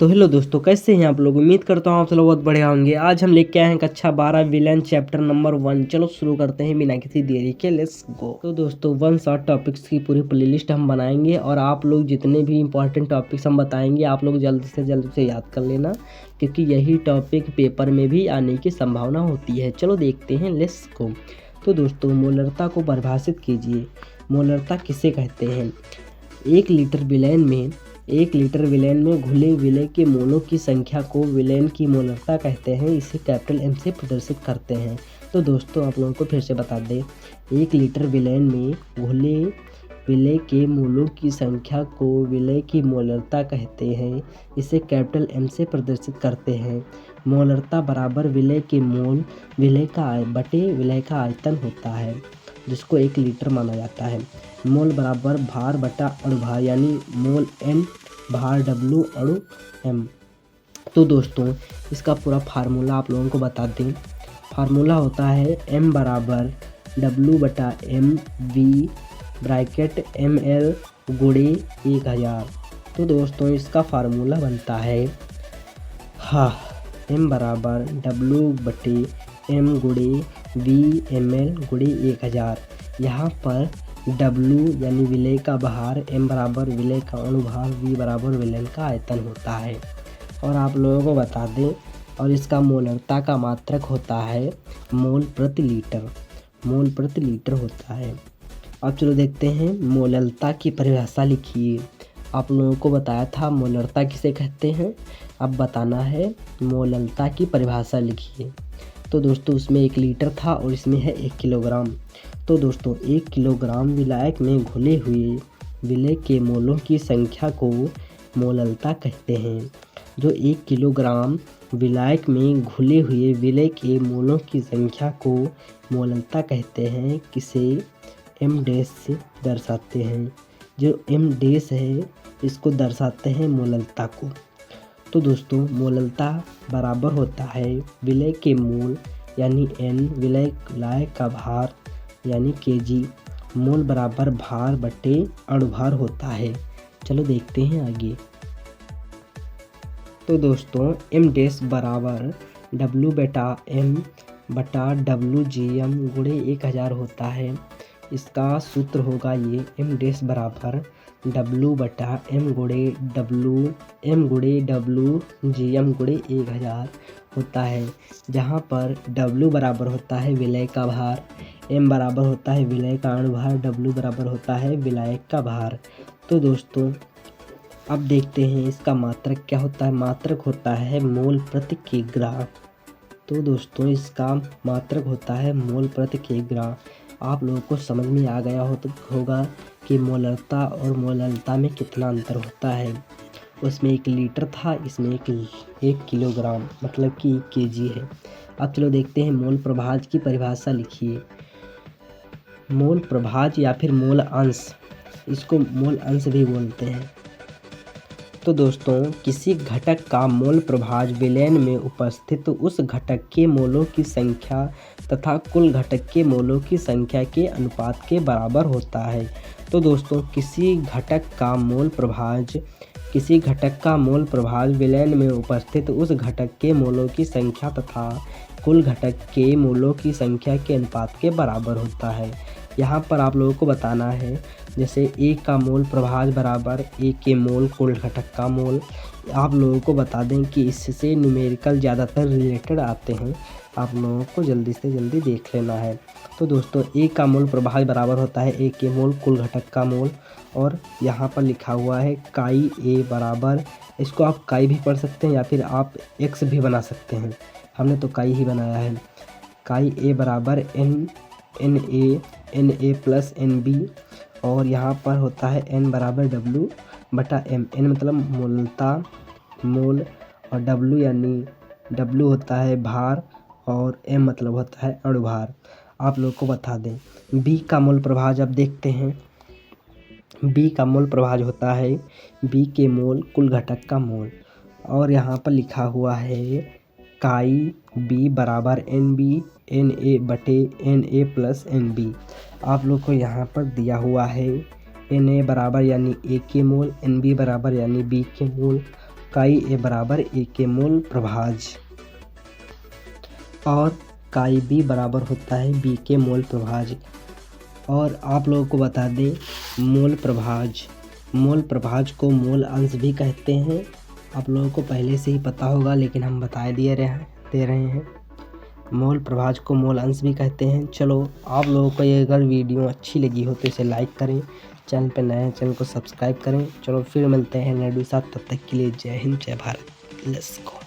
तो हेलो दोस्तों, कैसे हैं आप लोग। उम्मीद करता हूँ आप सब लोग बहुत बढ़िया होंगे। आज हम लेके आए हैं कक्षा 12 विलेन चैप्टर नंबर 1। चलो शुरू करते हैं बिना किसी देरी के, लेट्स गो। तो दोस्तों 1 शॉर्ट टॉपिक्स की पूरी प्लेलिस्ट हम बनाएंगे और आप लोग जितने भी इंपॉर्टेंट टॉपिक्स हम बताएंगे आप लोग जल्द से याद कर लेना, क्योंकि यही टॉपिक पेपर में भी आने की संभावना होती है। चलो देखते हैं, लेट्स गो। तो दोस्तों मोलरता को परिभाषित कीजिए। मोलरता किसे कहते हैं। 1 लीटर विलेन में घुले विलेय के मोलों की संख्या को विलेन की मोलरता कहते हैं। इसे कैपिटल M से प्रदर्शित करते हैं। तो दोस्तों आप लोगों को फिर से बता दें, 1 लीटर विलेन में घुले विलेय के मोलों की संख्या को विलेय की मोलरता कहते हैं। इसे कैपिटल M से प्रदर्शित करते हैं। मोलरता बराबर विलेय के मोल विलेय का आयतन होता है, जिसको 1 लीटर माना जाता है। मोल बराबर भार बटा अणुभार, यानी मोल N भार W अणु M। तो दोस्तों इसका पूरा फार्मूला आप लोगों को बता दें। फार्मूला होता है M बराबर W बटा M V ब्रैकेट ML गुणे 1000। तो दोस्तों इसका फार्मूला बनता है M बराबर W बटे M गुणे V ML गुणे 1000। यहाँ पर W यानी विलेय का भार, M बराबर विलेय का अणुभार, V बराबर विलेय का आयतन होता है। और आप लोगों को बता दें, और इसका मोलरता का मात्रक होता है मोल प्रति लीटर होता है। अब चलो देखते हैं, मोलरता की परिभाषा लिखिए। आप लोगों को बताया था मोलरता किसे कहते हैं, अब बताना है मोलरता की परिभाषा लिखिए। तो दोस्तों उसमें 1 लीटर था और इसमें है 1 किलोग्राम। तो दोस्तों 1 किलोग्राम विलायक में घुले हुए विलेय के मोलों की संख्या को मोलरता कहते हैं। जो 1 किलोग्राम विलायक में घुले हुए विलेय के मोलों की संख्या को मोलरता कहते हैं, किसे M डैश से दर्शाते हैं। जो M डैश है इसको दर्शाते हैं मोलरता को। तो दोस्तों मोलरता बराबर होता है विलेय के मोल यानी N, विलेय का भार यानी kg, मोल बराबर भार बटे अणुभार होता है। चलो देखते हैं आगे। तो दोस्तों M डैश बराबर W बटा M बटा WGM गुणे 1000 होता है। इसका सूत्र होगा ये M डैश बराबर W बटा M गुणे WGM गुणे 1000 होता है, जहाँ पर W बराबर होता है विलेय का भार, M बराबर होता है विलेय का अणुभार, W बराबर होता है विलेय का भार। तो दोस्तों अब देखते हैं इसका मात्रक क्या होता है। मात्रक होता है मोल प्रति किग्रा। तो दोस्तों इसका मात्रक होता है मोल प्रति किग्रा। आप लोगों को समझ में आ गया होगा कि मोलरता और मोलरता में कितना अंतर होता है। उसमें 1 लीटर था, इसमें 1 किलोग्राम मतलब कि 1 kg है। अब चलो देखते हैं मोल प्रभाज की परिभाषा लिखिए। मोल प्रभाज या फिर मोल अंश, इसको मोल अंश भी बोलते हैं। तो दोस्तों किसी घटक का मोल प्रभाज विलयन में उपस्थित उस घटक के मोलों की संख्या तथा कुल घटक के मोलों की संख्या के अनुपात के बराबर होता है। तो दोस्तों किसी घटक का मोल प्रभाज विलयन में उपस्थित उस घटक के मोलों की संख्या तथा कुल घटक के मोलों की संख्या के अनुपात के बराबर होता है। यहाँ पर आप लोगों को बताना है, जैसे 1 का मोल प्रभाज बराबर 1 के मोल कुल घटक का मोल। आप लोगों को बता दें कि इससे न्यूमेरिकल ज़्यादातर रिलेटेड आते हैं, आप लोगों को जल्दी से जल्दी देख लेना है। तो दोस्तों 1 का मोल प्रभाज बराबर होता है 1 के मोल कुल घटक का मोल। और यहाँ पर लिखा हुआ है काई A बराबर, इसको आप काई भी पढ़ सकते हैं या फिर आप X भी बना सकते हैं, हमने तो काई ही बनाया है। काई A बराबर Na प्लस NB। और यहाँ पर होता है N बराबर W बटा M। N मतलब मोल और W यानी W होता है भार और M मतलब होता है अणुभार। आप लोग को बता दें B का मोल प्रभाज, अब देखते हैं। B का मोल प्रभाज होता है B के मोल कुल घटक का मोल। और यहाँ पर लिखा हुआ है काई B बराबर NB Na बटे Na प्लस NB। आप लोग को यहाँ पर दिया हुआ है Na बराबर यानी A के मोल, NB बराबर यानी B के मोल काई ए बराबर ए के मूल प्रभाज और काई बी बराबर होता है बी के मूल प्रभाज। और आप लोगों को बता दें, मूल प्रभाज को मूल अंश भी कहते हैं। आप लोगों को पहले से ही पता होगा, लेकिन हम दे रहे हैं। मूल प्रभाज को मूल अंश भी कहते हैं। चलो, आप लोगों को ये अगर वीडियो अच्छी लगी हो तो इसे लाइक करें, चैनल पे नए हैं चैनल को सब्सक्राइब करें। चलो फिर मिलते हैं नेक्स्ट साथ, तब तक के लिए जय हिंद जय भारत, लेट्स गो।